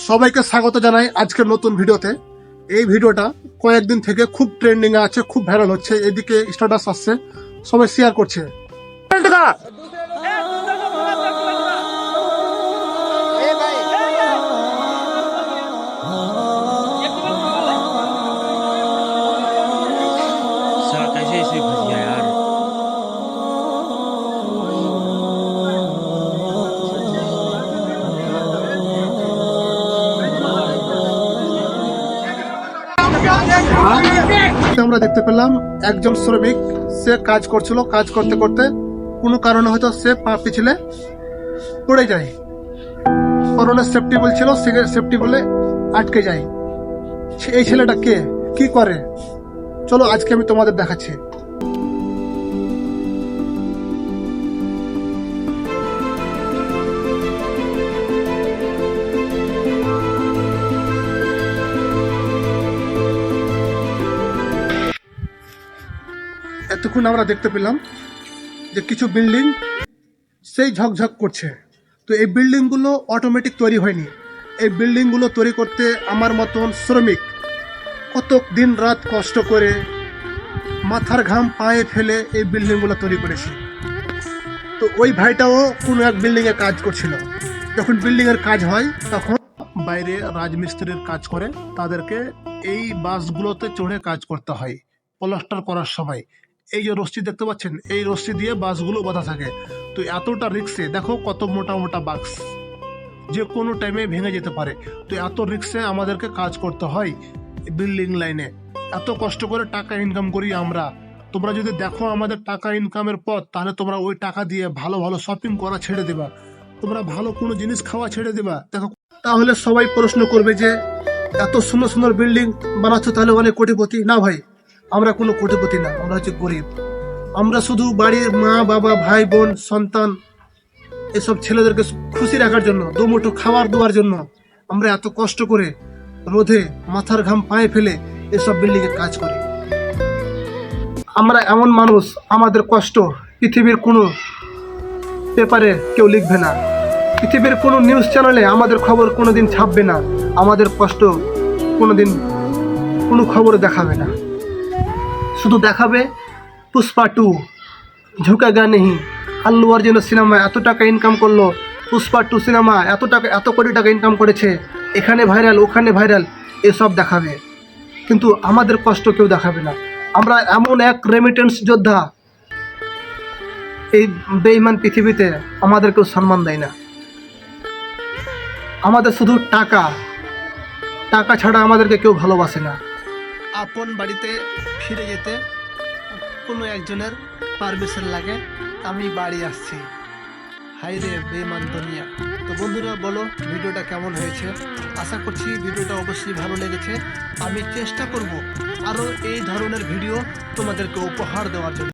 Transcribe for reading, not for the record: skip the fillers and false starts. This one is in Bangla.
সবাইকে স্বাগত জানাই আজকের নতুন ভিডিওতে। এই ভিডিওটা কয়েকদিন থেকে খুব ট্রেন্ডিং এ আছে, খুব ভাইরাল হচ্ছে, এদিকে স্ট্যাটাস আসছে, সবাই শেয়ার করছে। कैसे ऐसे फंस गया यार। আমরা দেখতে পেলাম একজন শ্রমিক, সে কাজ করছিল, কাজ করতে করতে কোনো কারণে হয়তো সে পা পিছলে পড়ে যায়, পরনে সেফটি বেল্ট ছিল, সেফটি বলে আটকে যায়। এই ছেলেটা কে, কি করে, চলো আজকে আমি তোমাদের দেখাচ্ছি। এতক্ষণ আমরা দেখতে পেলাম যে কিছু বিল্ডিং সেই ঝকঝক করছে। তো এই বিল্ডিংগুলো অটোমেটিক তৈরি হয়নি, এই বিল্ডিংগুলো তৈরি করতে আমার মতন শ্রমিক কত দিন রাত কষ্ট করে মাথার ঘাম পায়ে ফেলে এই বিল্ডিংগুলো তৈরি করেছি। তো ওই ভাইটাও কোনো এক বিল্ডিংয়ে কাজ করছিল। যখন বিল্ডিংয়ের কাজ হয় তখন বাইরে রাজমিস্ত্রির কাজ করে, তাদেরকে এই বাসগুলোতে চড়ে কাজ করতে হয় প্লাস্টার করার সময়। এই যে রশ্মি দেখতে পাচ্ছেন, এই রশ্মি দিয়ে বাসগুলো বাঁধা থাকে। তো এতটা রিক্সে দেখো কত মোটা মোটা বাক্স, যে কোনো টাইমে ভেঙে যেতে পারে। তো এত রিক্সে আমাদেরকে কাজ করতে হয় বিল্ডিং লাইনে, এত কষ্ট করে টাকা ইনকাম করি আমরা। তোমরা যদি দেখো আমাদের টাকা ইনকামের পথ, তাহলে তোমরা ওই টাকা দিয়ে ভালো ভালো শপিং করা ছেড়ে দেবা, তোমরা ভালো কোনো জিনিস খাওয়া ছেড়ে দেবা। দেখো, তাহলে সবাই প্রশ্ন করবে যে এত সুন্দর সুন্দর বিল্ডিং বানাচ্ছ, তাহলে অনেক কোটিপতি। না ভাই, আমরা কোনো কোটিপতি না, আমরা হচ্ছে গরিব। আমরা শুধু বাড়ির মা বাবা ভাই বোন সন্তান এসব ছেলেদেরকে খুশি রাখার জন্য, দুমুঠো খাবার দেওয়ার জন্য আমরা এত কষ্ট করে রোদে মাথার ঘাম পায়ে ফেলে এসব বিল্ডিং এ কাজ করি। আমরা এমন মানুষ, আমাদের কষ্ট পৃথিবীর কোনো পেপারে কেউ লিখবে না, পৃথিবীর কোনো নিউজ চ্যানেলে আমাদের খবর কোনোদিন ছাপবে না, আমাদের কষ্ট কোনোদিন কোনো খবরে দেখাবে না। শুধু দেখাবে পুষ্পা 2 ঝুঁকেগা নেহি, আল্লু অর্জুনের সিনেমা এত টাকা ইনকাম করলো, পুষ্পা 2 সিনেমা এত কোটি টাকা ইনকাম করেছে, এখানে ভাইরাল ওখানে ভাইরাল, এসব দেখাবে, কিন্তু আমাদের কষ্ট কেউ দেখাবে না। আমরা এমন এক রেমিটেন্স যোদ্ধা, এই বেঈমান পৃথিবীতে আমাদের কেউ সম্মান দেয় না। আমাদের শুধু টাকা, টাকা ছাড়া আমাদেরকে কেউ ভালোবাসে না। আপন বাড়িতে ফিরে যেতে কোনো একজনের পারমিশন লাগে, আমি বাড়ি আসছি, হাই রে বেঈমান দুনিয়া। তো বন্ধুরা বলো ভিডিওটা কেমন হয়েছে, আশা করছি ভিডিওটা অবশ্যই ভালো লেগেছে। আমি চেষ্টা করব আরও এই ধরনের ভিডিও তোমাদেরকে উপহার দেওয়ার জন্য।